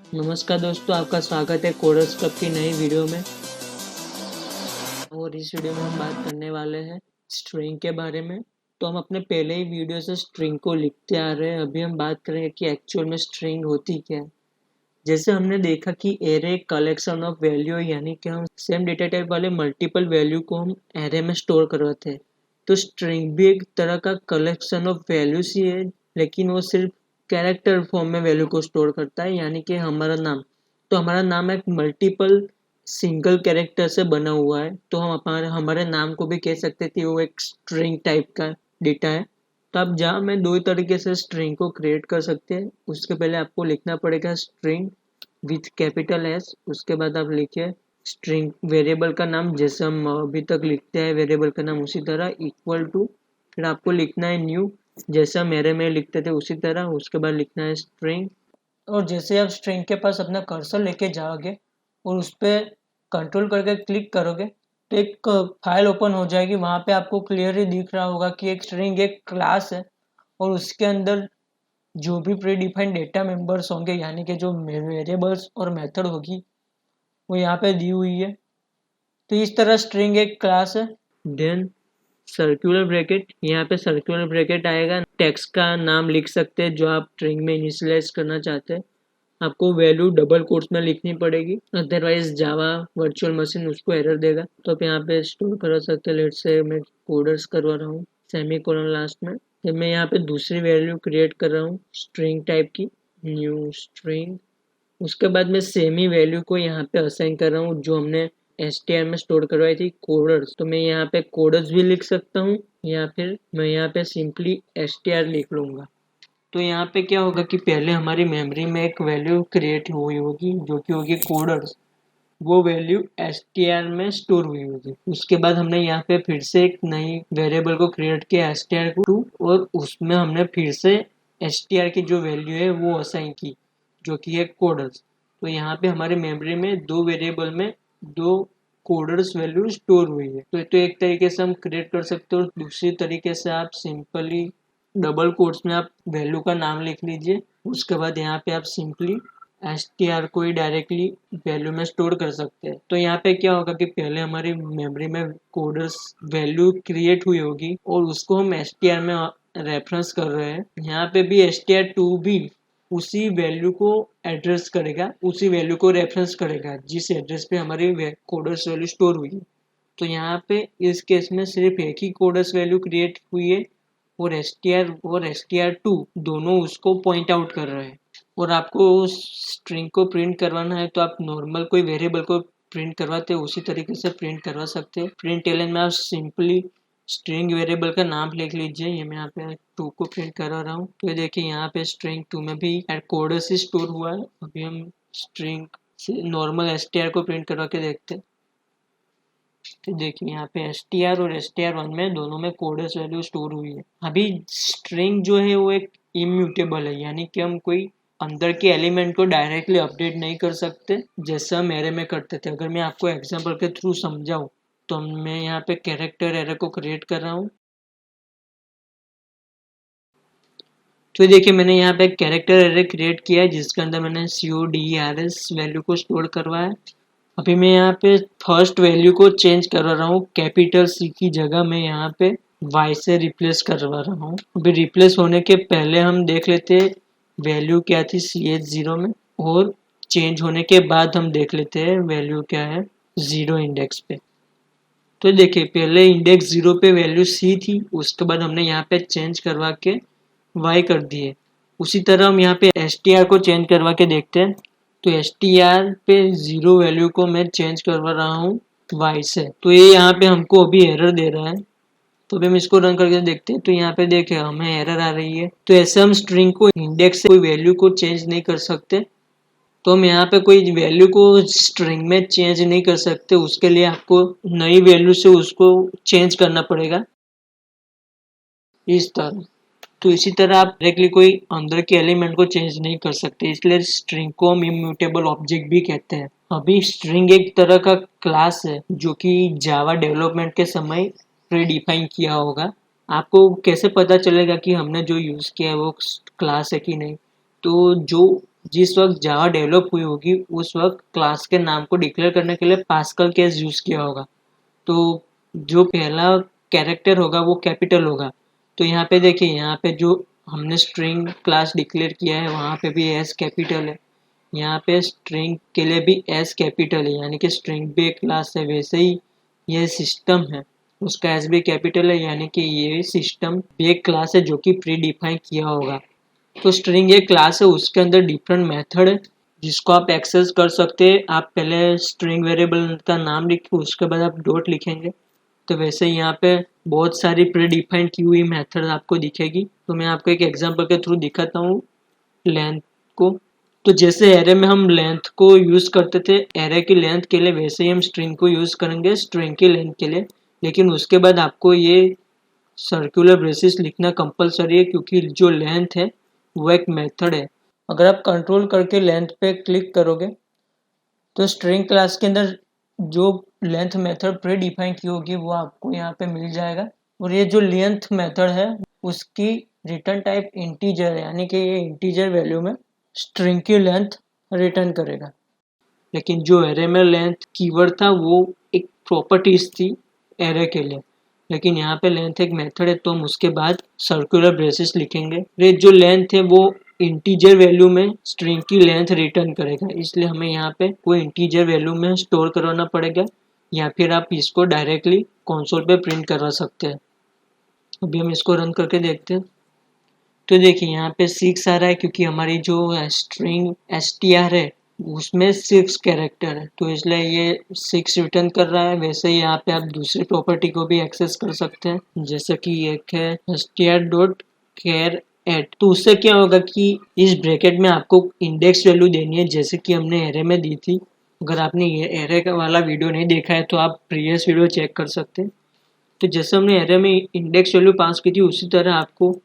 नमस्कार दोस्तों, आपका स्वागत है कोडर्स क्लब की नई वीडियो में। और इस वीडियो में हम बात करने वाले हैं स्ट्रिंग के बारे में। तो हम अपने पहले ही वीडियो से स्ट्रिंग को लिखते आ रहे हैं। अभी हम बात करेंगे कि एक्चुअल में स्ट्रिंग होती क्या है। जैसे हमने देखा कि एरे कलेक्शन ऑफ वैल्यू, यानी कि हम सेम डेटा टाइप वाले मल्टीपल वैल्यू को हम एरे में स्टोर करवाते हैं। तो स्ट्रिंग भी एक तरह का कलेक्शन ऑफ वैल्यूज ही है, लेकिन वो सिर्फ कैरेक्टर फॉर्म में वैल्यू को स्टोर करता है, यानी कि हमारा नाम। तो हमारा नाम एक मल्टीपल सिंगल कैरेक्टर से बना हुआ है, तो हम हमारे नाम को भी कह सकते हैं कि वो एक स्ट्रिंग टाइप का डेटा है। तो आप जहाँ में दो तरीके से स्ट्रिंग को क्रिएट कर सकते हैं। उसके पहले आपको लिखना पड़ेगा स्ट्रिंग विथ कैपिटल एस। उसके बाद आप लिखिए स्ट्रिंग वेरिएबल का नाम, जैसे हम अभी तक लिखते हैं वेरिएबल का नाम उसी तरह, इक्वल टू, फिर आपको लिखना है न्यू, जैसा मेरे में लिखते थे उसी तरह। उसके बाद लिखना है स्ट्रिंग, और जैसे आप स्ट्रिंग के पास अपना कर्सर लेके जाओगे और उस पर कंट्रोल करके क्लिक करोगे तो एक फाइल ओपन हो जाएगी। वहाँ पे आपको क्लियरली दिख रहा होगा कि एक स्ट्रिंग एक क्लास है, और उसके अंदर जो भी प्री डिफाइंड डेटा मेंबर्स होंगे, यानी कि जो वेरिएबल्स और मेथड होगी, वो यहाँ पे दी हुई है। तो इस तरह स्ट्रिंग एक क्लास है। देन सर्कुलर ब्रैकेट, यहाँ पे सर्कुलर ब्रैकेट आएगा। टेक्स्ट का नाम लिख सकते हैं जो आप स्ट्रिंग में इनिशियलाइज करना चाहते हैं। आपको वैल्यू डबल कोट्स में लिखनी पड़ेगी, अदरवाइज जावा वर्चुअल मशीन उसको एरर देगा। तो आप यहाँ पे स्टोर करा सकते हैं। लेट्स से मैं कोडर्स करवा रहा हूँ सेमी कोलन लास्ट में। तो मैं यहाँ पे दूसरी वैल्यू क्रिएट कर रहा हूँ स्ट्रिंग टाइप की, न्यू स्ट्रिंग। उसके बाद मैं सेमी वैल्यू को यहाँ पे असाइन कर रहा हूँ जो हमने str में स्टोर करवाई थी, कोडर्स। तो मैं यहाँ पे कोडर्स भी लिख सकता हूँ, या फिर मैं यहाँ पे सिंपली str लिख लूँगा। तो यहाँ पे क्या होगा कि पहले हमारी मेमोरी में एक वैल्यू क्रिएट हुई होगी जो कि होगी कोडर्स। वो वैल्यू str में स्टोर हुई होगी। उसके बाद हमने यहाँ पे फिर से एक नई वेरिएबल को क्रिएट किया str2, और उसमें हमने फिर से str की जो वैल्यू है वो असाइन की, जो कि है कोडर्स। तो यहाँ पे हमारे मेमोरी में दो वेरिएबल में दो कोडर्स वैल्यू स्टोर हुई है। तो एक तरीके से हम क्रिएट कर सकते हो। दूसरी तरीके से आप सिंपली डबल कोट्स में आप वैल्यू का नाम लिख लीजिए। उसके बाद यहाँ पे आप सिंपली str को ही डायरेक्टली वैल्यू में स्टोर कर सकते हैं। तो यहाँ पे क्या होगा कि पहले हमारी मेमोरी में कोडर्स वैल्यू क्रिएट हुई होगी और उसको हम str में रेफरेंस कर रहे हैं। यहाँ पे भी str2 भी उसी वैल्यू को एड्रेस करेगा, उसी वैल्यू को रेफरेंस करेगा जिस एड्रेस पे हमारी कोडर्स वैल्यू स्टोर हुई है। तो यहाँ पे इस केस में सिर्फ एक ही कोडर्स वैल्यू क्रिएट हुई है, और str2 दोनों उसको पॉइंट आउट कर रहे हैं। और आपको स्ट्रिंग को प्रिंट करवाना है तो आप नॉर्मल कोई वेरिएबल को प्रिंट करवाते हैं उसी तरीके से प्रिंट करवा सकते हैं। प्रिंट एलन में आप सिंपली स्ट्रिंग वेरिएबल का नाम लिख लीजिए। ये मैं यहाँ पे 2 को प्रिंट करा रहा हूँ। तो देखिए यहाँ पे स्ट्रिंग 2 में भी कोडर्स ही स्टोर हुआ है। अभी हम स्ट्रिंग से नॉर्मल str को प्रिंट करवा के देखते हैं। तो देखिए यहाँ पे str और str1 में दोनों में कोडर्स वैल्यू स्टोर हुई है। अभी स्ट्रिंग जो है वो एक इम्यूटेबल है, यानी कि हम कोई अंदर के एलिमेंट को डायरेक्टली अपडेट नहीं कर सकते जैसे हम एरे में करते थे। अगर मैं आपको एग्जांपल के थ्रू समझाऊं तो मैं यहाँ पे कैरेक्टर एरे को क्रिएट कर रहा हूँ। तो देखिए मैंने यहाँ पे एक कैरेक्टर एरे क्रिएट किया है जिसके अंदर मैंने CODERS वैल्यू को स्टोर करवाया है। अभी मैं यहाँ पे फर्स्ट वैल्यू को चेंज करवा रहा हूँ, कैपिटल C की जगह मैं यहाँ पे Y से रिप्लेस करवा रहा हूँ। अभी रिप्लेस होने के पहले हम देख लेते हैं वैल्यू क्या थी CH0 में, और चेंज होने के बाद हम देख लेते हैं वैल्यू क्या है 0 इंडेक्स पे। तो देखिए पहले इंडेक्स 0 पे वैल्यू C थी, उसके बाद हमने यहाँ पे चेंज करवा के Y कर दिए। उसी तरह हम यहाँ पे str को चेंज करवा के देखते हैं। तो str पे 0 वैल्यू को मैं चेंज करवा रहा हूँ y से। तो ये यहाँ पे हमको अभी एरर दे रहा है। तो अभी हम इसको रन करके देखते हैं। तो यहाँ पे देखिए हमें एरर आ रही है। तो ऐसे हम स्ट्रिंग को इंडेक्स से कोई वैल्यू को चेंज नहीं कर सकते। तो हम यहाँ पे कोई वैल्यू को स्ट्रिंग में चेंज नहीं कर सकते, उसके लिए आपको नई वैल्यू से उसको चेंज करना पड़ेगा इस तरह। तो इसी तरह आप डायरेक्टली कोई अंदर के एलिमेंट को चेंज नहीं कर सकते, इसलिए स्ट्रिंग को हम इम्यूटेबल ऑब्जेक्ट भी कहते हैं। अभी स्ट्रिंग एक तरह का क्लास है जो कि जावा डेवलपमेंट के समय प्री डिफाइन किया होगा। आपको कैसे पता चलेगा कि हमने जो यूज़ किया है वो क्लास है कि नहीं? तो जो जिस वक्त जावा डेवलप हुई होगी उस वक्त क्लास के नाम को डिक्लेयर करने के लिए पास्कल केस यूज़ किया होगा। तो जो पहला कैरेक्टर होगा वो कैपिटल होगा। तो यहाँ पे देखिए, यहाँ पे जो हमने स्ट्रिंग क्लास डिक्लेयर किया है वहाँ पे भी एस कैपिटल है, यहाँ पे स्ट्रिंग के लिए भी एस कैपिटल है, यानी कि स्ट्रिंग भी एक क्लास है। वैसे ही ये सिस्टम है, उसका एस भी कैपिटल है, यानी कि ये सिस्टम भी एक क्लास है जो कि प्री डिफाइन किया होगा। तो स्ट्रिंग एक क्लास है, उसके अंदर डिफरेंट मेथड है जिसको आप एक्सेस कर सकते हैं। आप पहले स्ट्रिंग वेरिएबल का नाम लिखिए, उसके बाद आप डॉट लिखेंगे। तो वैसे ही यहाँ पे बहुत सारी प्री डिफाइंड की हुई मेथड आपको दिखेगी। तो मैं आपको एक एग्जांपल के थ्रू दिखाता हूँ लेंथ को। तो जैसे एरे में हम लेंथ को यूज़ करते थे एरे की लेंथ के लिए, वैसे ही हम स्ट्रिंग को यूज़ करेंगे स्ट्रिंग की लेंथ के लिए। लेकिन उसके बाद आपको ये सर्कुलर ब्रेसेस लिखना कंपलसरी है, क्योंकि जो लेंथ है वो एक मेथड है। अगर आप कंट्रोल करके लेंथ पे क्लिक करोगे तो स्ट्रिंग क्लास के अंदर जो लेंथ मेथड प्री डिफाइन की होगी वो आपको यहाँ पे मिल जाएगा। और ये जो लेंथ मेथड है उसकी रिटर्न टाइप इंटीजर है, यानी कि ये इंटीजर वैल्यू में स्ट्रिंग की लेंथ रिटर्न करेगा। लेकिन जो एरे में लेंथ कीवर्ड था वो एक प्रॉपर्टीज थी एरे के लिए, लेकिन यहाँ पे लेंथ एक मेथड है तो हम उसके बाद सर्कुलर ब्रेसेस लिखेंगे। ये जो लेंथ है वो इंटीजर वैल्यू में स्ट्रिंग की लेंथ रिटर्न करेगा, इसलिए हमें यहाँ पे कोई इंटीजर वैल्यू में स्टोर करवाना पड़ेगा, या फिर आप इसको डायरेक्टली कंसोल पे प्रिंट करवा सकते हैं। अभी हम इसको रन करके देखते हैं। तो देखिए यहाँ पे 6 आ रहा है, क्योंकि हमारी जो स्ट्रिंग str है उसमें 6 कैरेक्टर है, तो इसलिए ये 6 रिटर्न कर रहा है। वैसे ही यहाँ पे आप दूसरी प्रॉपर्टी को भी एक्सेस कर सकते हैं, जैसे कि एक है str.char@। तो उससे क्या होगा कि इस ब्रैकेट में आपको इंडेक्स वैल्यू देनी है, जैसे कि हमने एरे में दी थी। अगर आपने ये एरे वाला वीडियो नहीं देखा है तो आप प्रीवियस वीडियो चेक कर सकते हैं। तो जैसे हमने एरे में इंडेक्स वैल्यू पास की थी उसी तरह आपको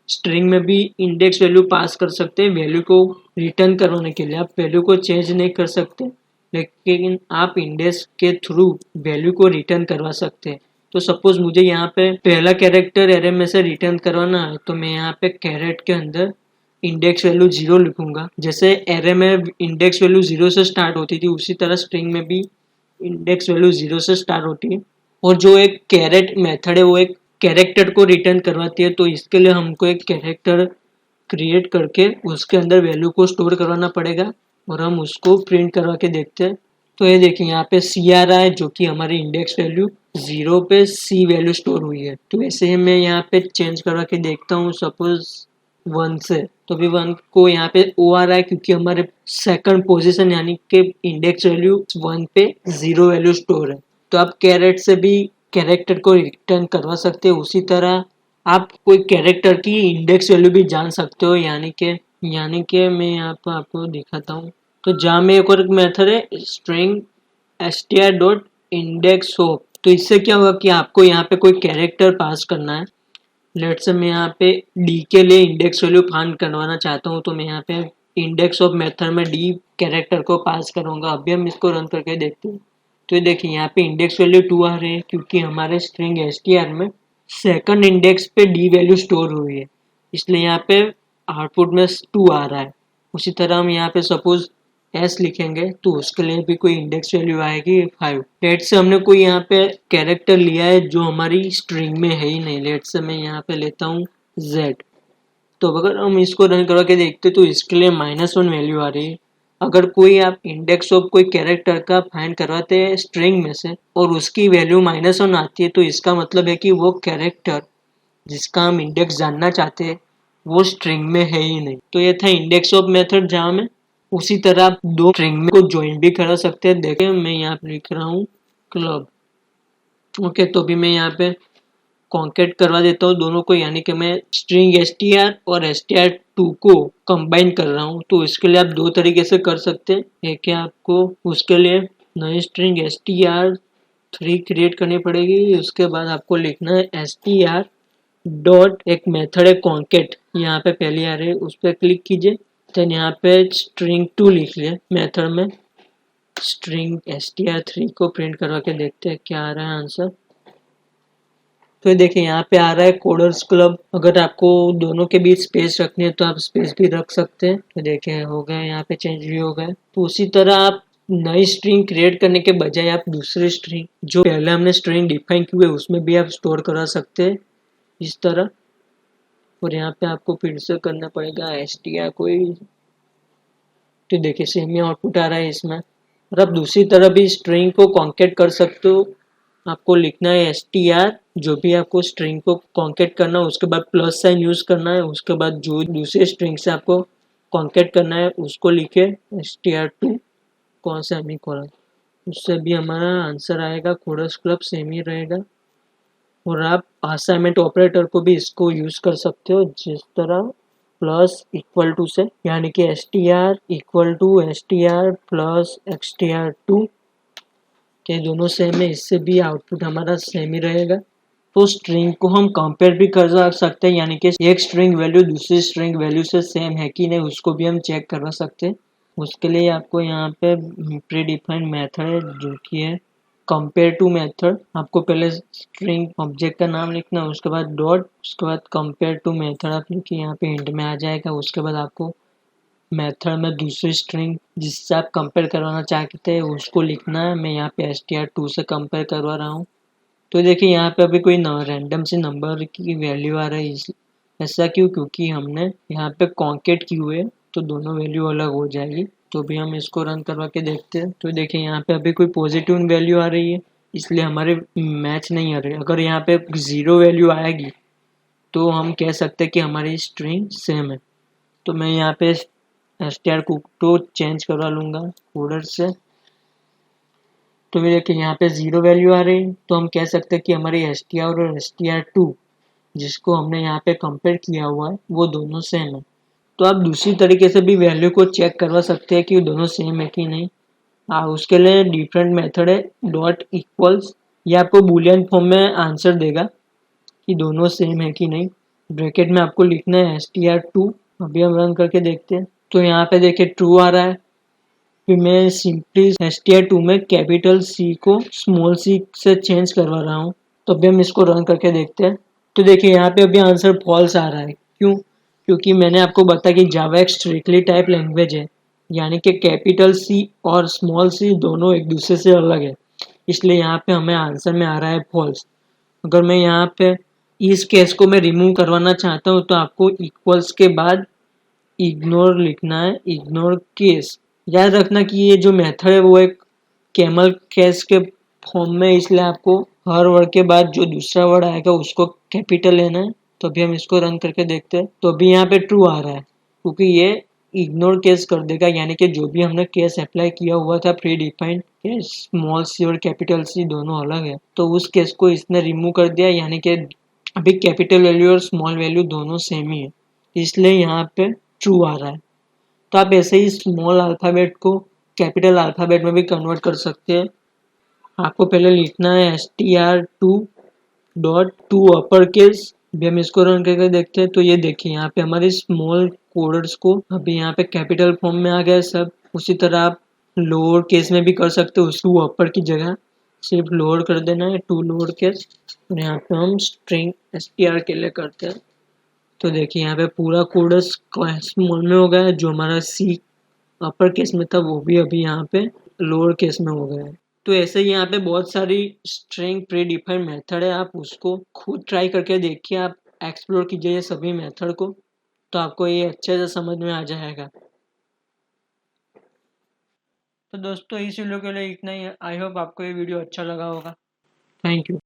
स्ट्रिंग में भी इंडेक्स वैल्यू पास कर सकते हैं। वैल्यू को रिटर्न करवाने के लिए आप वैल्यू को चेंज नहीं कर सकते, लेकिन आप इंडेक्स के थ्रू वैल्यू को रिटर्न करवा सकते हैं। तो सपोज मुझे यहाँ पे पहला कैरेक्टर एरे में से रिटर्न करवाना है, तो मैं यहाँ पे कैरेट के अंदर इंडेक्स वैल्यू 0 लिखूंगा। जैसे एरे में इंडेक्स वैल्यू 0 से स्टार्ट होती थी उसी तरह स्ट्रिंग में भी इंडेक्स वैल्यू 0 से स्टार्ट होती है। और जो एक कैरेट मेथड है वो एक कैरेक्टर को रिटर्न करवाती है, तो इसके लिए हमको एक कैरेक्टर क्रिएट करके उसके अंदर वैल्यू को स्टोर करवाना पड़ेगा और हम उसको प्रिंट करवा के देखते हैं। तो ये देखिए यहाँ पे C आ रहा है, जो कि हमारी इंडेक्स वैल्यू 0 पे C वैल्यू स्टोर हुई है। तो ऐसे ही मैं यहाँ पे चेंज करवा के देखता हूँ, सपोज 1 से, तो अभी 1 को यहाँ पे O आ रहा है, क्योंकि हमारे सेकंड पोजीशन यानी कि इंडेक्स वैल्यू 1 पे 0 वैल्यू स्टोर है। तो आप कैरेट से भी कैरेक्टर को रिटर्न करवा सकते हो, उसी तरह आप कोई कैरेक्टर की इंडेक्स वैल्यू भी जान सकते हो, यानी कि मैं यहाँ पर आपको दिखाता हूँ। तो जहाँ में एक और मेथड है स्ट्रिंग str.indexHop। तो इससे क्या होगा कि आपको यहाँ पे कोई कैरेक्टर पास करना है। लेट्स से मैं यहाँ पे डी के लिए इंडेक्स वैल्यू फाइंड करवाना चाहता हूँ, तो मैं यहाँ पे इंडेक्स ऑफ मेथड में डी कैरेक्टर को पास करूँगा। अभी हम इसको रन करके देखते हैं। तो ये देखिए यहाँ पे इंडेक्स वैल्यू 2 आ रही है, क्योंकि हमारे स्ट्रिंग str में सेकंड इंडेक्स पे डी वैल्यू स्टोर हुई है, इसलिए यहाँ पे आउटपुट में 2 आ रहा है। उसी तरह हम यहाँ पे सपोज एस लिखेंगे तो उसके लिए भी कोई इंडेक्स वैल्यू आएगी 5। लेट से हमने कोई यहाँ पे कैरेक्टर लिया है जो हमारी स्ट्रिंग में है ही नहीं। लेट से मैं यहाँ पे लेता हूँ z। तो अगर हम इसको रन करवा के देखते तो इसके लिए -1 वैल्यू आ रही है। अगर कोई आप इंडेक्स ऑफ कोई कैरेक्टर का फाइंड करवाते हैं स्ट्रिंग में से और उसकी वैल्यू -1 आती है, तो इसका मतलब है कि वो कैरेक्टर जिसका हम इंडेक्स जानना चाहते हैं वो स्ट्रिंग में है ही नहीं। तो ये था इंडेक्स ऑफ मेथड जहाँ में उसी तरह आप दो स्ट्रिंग में को ज्वाइन भी करा सकते हैं। देखिए मैं यहाँ पे लिख रहा हूँ क्लब। ओके, तो अभी मैं यहाँ पे कॉन्केट करवा देता हूँ दोनों को, यानी कि मैं स्ट्रिंग str और str2 को कंबाइन कर रहा हूँ। तो इसके लिए आप दो तरीके से कर सकते हैं। एक है आपको उसके लिए नई स्ट्रिंग str3 क्रिएट करनी पड़ेगी, उसके बाद आपको लिखना है str डॉट एक मेथड है कॉन्केट, यहाँ पे पहले आ रही है उस पर क्लिक कीजिए। देन यहाँ पे string2 लिख लिया मेथड में। स्ट्रिंग str3 को प्रिंट करवा के देखते हैं क्या आ रहा है आंसर। तो ये देखिए यहाँ पे आ रहा है कोडर्स क्लब। अगर आपको दोनों के बीच स्पेस रखनी है तो आप स्पेस भी रख सकते हैं। तो देखिए हो गए, यहाँ पे चेंज भी हो गए। तो उसी तरह आप नई स्ट्रिंग क्रिएट करने के बजाय आप दूसरी स्ट्रिंग जो पहले हमने स्ट्रिंग डिफाइन की हुई है उसमें भी आप स्टोर करा सकते हैं इस तरह। और यहाँ पे आपको फिर से करना पड़ेगा str कोई। तो देखिए सेम ही आउटपुट आ रहा है इसमें। और आप दूसरी तरह भी स्ट्रिंग को कॉन्केट कर सकते हो। आपको लिखना है str, जो भी आपको स्ट्रिंग को कॉन्केट करना है उसके बाद प्लस साइन यूज करना है, उसके बाद जो दूसरे स्ट्रिंग से आपको कॉन्केट करना है उसको लिखे str2 कौन सा सेमीकोलन, उससे भी हमारा आंसर आएगा। कोडर्स क्लब सेम ही रहेगा। और आप असाइनमेंट ऑपरेटर को भी इसको यूज कर सकते हो जिस तरह प्लस इक्वल टू से, यानी कि str equal to str plus xtr2 के दोनों सेम है, इससे भी आउटपुट हमारा सेम ही रहेगा। तो स्ट्रिंग को हम कंपेयर भी कर सकते हैं, यानी कि एक स्ट्रिंग वैल्यू दूसरी स्ट्रिंग वैल्यू से सेम है कि नहीं उसको भी हम चेक करवा सकते हैं। उसके लिए आपको यहाँ पे प्री डिफाइंड मेथड है जो कि है कंपेयर टू मेथड। आपको पहले स्ट्रिंग ऑब्जेक्ट का नाम लिखना है, उसके बाद डॉट, उसके बाद कंपेयर टू मेथड आप लिखिए, यहाँ पे एंड में आ जाएगा। उसके बाद आपको मेथड में दूसरी स्ट्रिंग जिससे आप कंपेयर करवाना चाहते हैं उसको लिखना है। मैं यहाँ पे str2 से कंपेयर करवा रहा हूँ। तो देखिए यहाँ पे अभी कोई रैंडम से नंबर की वैल्यू आ रही है, ऐसा क्यों? क्योंकि हमने यहाँ पे कॉन्केट की हुई है तो दोनों वैल्यू अलग हो जाएगी। तो भी हम इसको रन करवा के देखते हैं। तो देखिए यहाँ पे अभी कोई पॉजिटिव वैल्यू आ रही है इसलिए हमारे मैच नहीं आ रही। अगर यहाँ पे 0 वैल्यू आएगी तो हम कह सकते हैं कि हमारी स्ट्रिंग सेम है। तो मैं यहाँ पे str को चेंज करवा लूँगा कोडर से। तो देखिए यहाँ पे 0 वैल्यू आ रही है तो हम कह सकते हैं कि हमारी str और str2 जिसको हमने यहाँ पे कंपेयर किया हुआ है वो दोनों सेम है। तो आप दूसरी तरीके से भी वैल्यू को चेक करवा सकते हैं कि दोनों सेम है कि नहीं। उसके लिए डिफरेंट मेथड है डॉट इक्वल्स। ये आपको बूलियन फॉर्म में आंसर देगा कि दोनों सेम है कि नहीं। ब्रैकेट में आपको लिखना है str2। अभी हम रन करके देखते हैं। तो यहाँ पे देखिए ट्रू आ रहा है। फिर मैं सिंपली str2 में कैपिटल C को स्मॉल c से चेंज करवा रहा हूँ। तो अभी हम इसको रन करके देखते हैं। तो देखिए यहाँ पे अभी आंसर फॉल्स आ रहा है। क्यों? क्योंकि मैंने आपको बताया कि जावा एक स्ट्रिक्टली टाइप लैंग्वेज है, यानी कि कैपिटल C और स्मॉल c दोनों एक दूसरे से अलग है, इसलिए यहाँ पे हमें आंसर में आ रहा है फॉल्स। अगर मैं यहाँ पे इस केस को मैं रिमूव करवाना चाहता हूँ तो आपको इक्वल्स के बाद इग्नोर लिखना है, इग्नोर केस। याद रखना कि ये जो मेथड है वो एक कैमल केस के फॉर्म में, इसलिए आपको हर वर्ड के बाद जो दूसरा वर्ड आएगा उसको कैपिटल लेना है। तो अभी हम इसको रन करके देखते हैं। तो अभी यहाँ पे ट्रू आ रहा है क्योंकि ये इग्नोर केस कर देगा, यानी कि जो भी हमने केस अप्लाई किया हुआ था प्री डिफाइंड के स्मॉल सी और कैपिटल सी दोनों अलग है, तो उस केस को इसने रिमूव कर दिया, यानी कि अभी कैपिटल वैल्यू और स्मॉल वैल्यू दोनों सेम ही है, इसलिए यहाँ पे ट्रू आ रहा है। तो आप ऐसे ही स्मॉल अल्फ़ाबेट को कैपिटल अल्फ़ाबेट में भी कन्वर्ट कर सकते हैं। आपको पहले लिखना है str2 dot to upper case. अभी हम इसको रन करके देखते हैं। तो ये देखिए यहाँ पे हमारे स्मॉल कोडर्स को अभी यहाँ पे कैपिटल फॉर्म में आ गया सब। उसी तरह आप लोअर केस में भी कर सकते हो, उसको अपर की जगह सिर्फ लोअर कर देना है, टू लोअर केस। और यहाँ पे हम स्ट्रिंग str के लिए करते हैं। तो देखिए यहाँ पे पूरा कोडर्स स्मॉल में हो गया है, जो हमारा सी अपर केस में था वो भी अभी यहाँ पे लोअर केस में हो गया है। तो ऐसे ही यहाँ पे बहुत सारी स्ट्रिंग प्री डिफाइंड मेथड है, आप उसको खुद ट्राई करके देखिए, आप एक्सप्लोर कीजिए ये सभी मेथड को, तो आपको ये अच्छे से समझ में आ जाएगा। तो दोस्तों इस वीडियो के लिए इतना ही। आई होप आपको ये वीडियो अच्छा लगा होगा। Thank you.